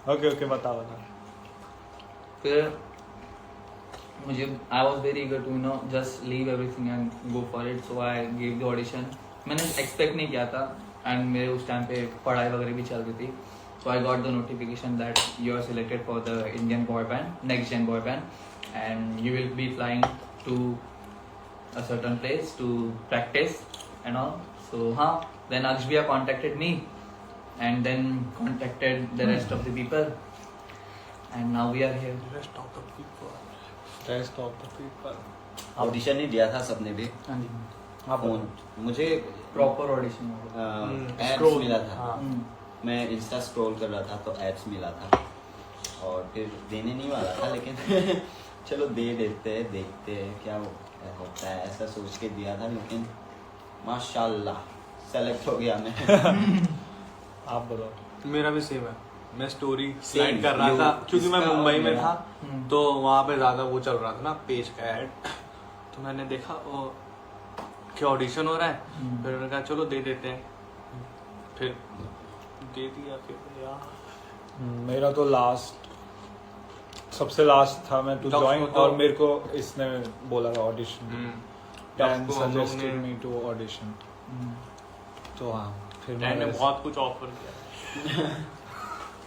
Okay बताओ ना। फिर मुझे I was very eager to just leave everything and go for it, so I give the audition. मैंने expect नहीं किया था एंड मेरे उस टाइम पे पढ़ाई वगैरह भी चल रही थी, so I got the notification that you are selected for the Indian boy band, next gen boy band, and you will be flying to a certain place to practice and all. So then Akshbia contacted me and then contacted the rest of the people, and now we are here. Rest of the people. Audition नहीं दिया था सबने भी। हाँ जी, phone मुझे proper audition ads मिला था। हाँ। मैं इंस्टा स्क्रॉल कर रहा था तो एड्स मिला था और फिर देने नहीं वाला था, लेकिन चलो दे देते हैं, देखते हैं क्या होता है, ऐसा सोच के दिया था। लेकिन माशाल्लाह सेलेक्ट हो गया मैं। आप बताओ। मेरा भी सेम है, मैं स्टोरी Same, स्लाइड कर रहा था क्योंकि मैं इसका मुंबई में मेरा। था तो वहाँ पे ज्यादा वो चल रहा था ना, पेज का ऐड। तो मैंने देखा कि ऑडिशन हो रहा है, फिर मैंने कहा चलो दे देते हैं, फिर दे दिया। फिर यार मेरा तो सबसे लास्ट था मैं टू Docs ज्वाइन, को तो- और मेरे को इसने बोला था ऑडिशन, टैन Docs को हम लोग सजेस्टेड ने- मी टू ऑडिशन। तो हाँ, फिर मैंने मैंने बहुत कुछ ऑफर किया,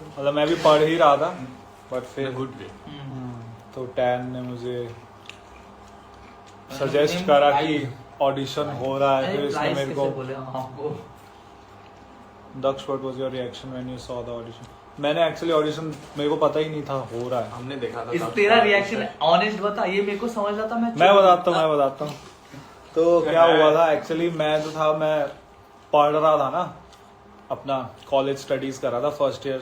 मतलब मैं भी पढ़ ही रहा था, बट फिर गुड वे। तो टैन ने मुझे सजेस्ट करा कि ऑडिशन हो रहा है। फिर इसने मेरे को बोले आपको Daksh, what was your reaction when you saw the audition? मैंने एक्चुअली ऑडिशन, मेरे को पता ही नहीं था हो रहा है। हमने देखा था इस तब। तेरा रिएक्शन ऑनेस्ट बता, ये मेरे को समझ रहा था। मैं बताता हूँ। तो क्या हुआ था एक्चुअली, मैं पढ़ रहा था ना, अपना कॉलेज स्टडीज कर रहा था, फर्स्ट ईयर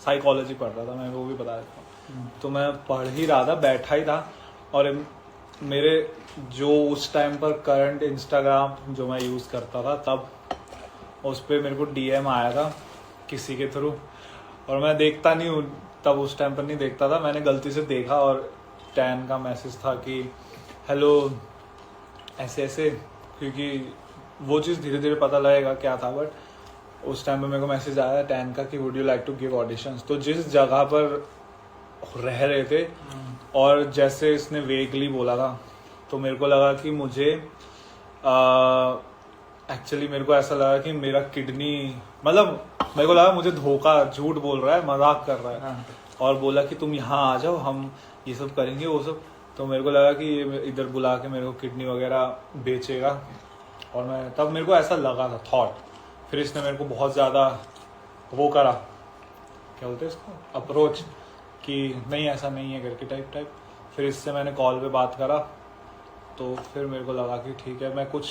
साइकोलॉजी पढ़ रहा था, मैं वो भी बता देता हूँ। तो मैं पढ़ ही रहा था, बैठा ही था, और मेरे जो उस टाइम पर करंट इंस्टाग्राम जो मैं यूज़ करता था तब, उस पर मेरे को डीएम आया था किसी के थ्रू, और मैं देखता नहीं हूँ तब, उस टाइम पर नहीं देखता था। मैंने गलती से देखा और टैन का मैसेज था कि हेलो ऐसे ऐसे, क्योंकि वो चीज़ धीरे धीरे पता लगेगा क्या था, बट उस टाइम पे मेरे को मैसेज आया टैन का कि would you like to give auditions. तो जिस जगह पर रह रहे थे और जैसे इसने वेगली बोला था, तो मेरे को लगा कि मुझे एक्चुअली मेरे को ऐसा लगा कि मेरा किडनी, मतलब मेरे को लगा मुझे धोखा, झूठ बोल रहा है, मजाक कर रहा है, और बोला कि तुम यहाँ आ जाओ, हम ये सब करेंगे वो सब। तो मेरे को लगा कि ये इधर बुला के मेरे को किडनी वगैरह बेचेगा, और मैं तब मेरे को ऐसा लगा था, थॉट। फिर इसने मेरे को बहुत ज़्यादा वो करा, क्या बोलते हैं इसको, अप्रोच, कि नहीं ऐसा नहीं है करके टाइप। फिर इससे मैंने कॉल पे बात करा, तो फिर मेरे को लगा कि ठीक है, मैं कुछ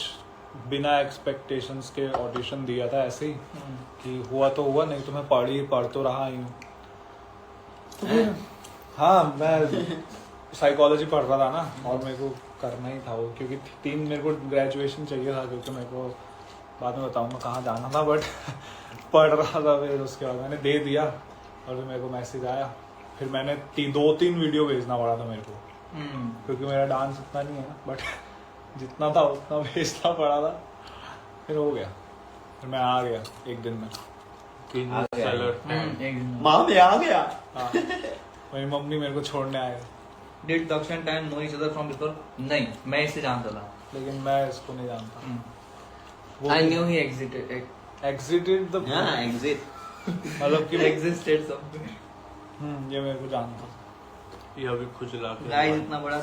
बिना एक्सपेक्टेशंस के ऑडिशन दिया था ऐसे ही, कि हुआ तो हुआ, नहीं तो मैं पढ़ तो रहा ही हूँ। तो फिर हाँ, मैं साइकोलॉजी पढ़ रहा था ना, और मेरे को करना ही था वो, क्योंकि मेरे को ग्रेजुएशन चाहिए था, क्योंकि मेरे को बाद में बताऊंगा कहाँ जाना था, बट पढ़ रहा था। फिर उसके बाद मैंने दे दिया, और फिर मेरे को मैसेज आया। फिर मैंने 2-3 वीडियो भेजना पड़ा था मेरे को, क्योंकि मेरा डांस इतना नहीं है ना, बट जितना था उतना भेजना पड़ा था। फिर हो गया, फिर मैं आ गया एक दिन में। माँ मैं आ गया। हाँ, मेरी मम्मी मेरे को छोड़ने आए, Did Daksh and Tan know each other from before? नहीं, मैं इसे जानता था। लेकिन मैं इसको नहीं जानता। वो I knew he exited the हाँ एग्जिट, मतलब कि existed somewhere। ये मेरे को जानता। ये अभी खुजला के Guys, इतना बड़ा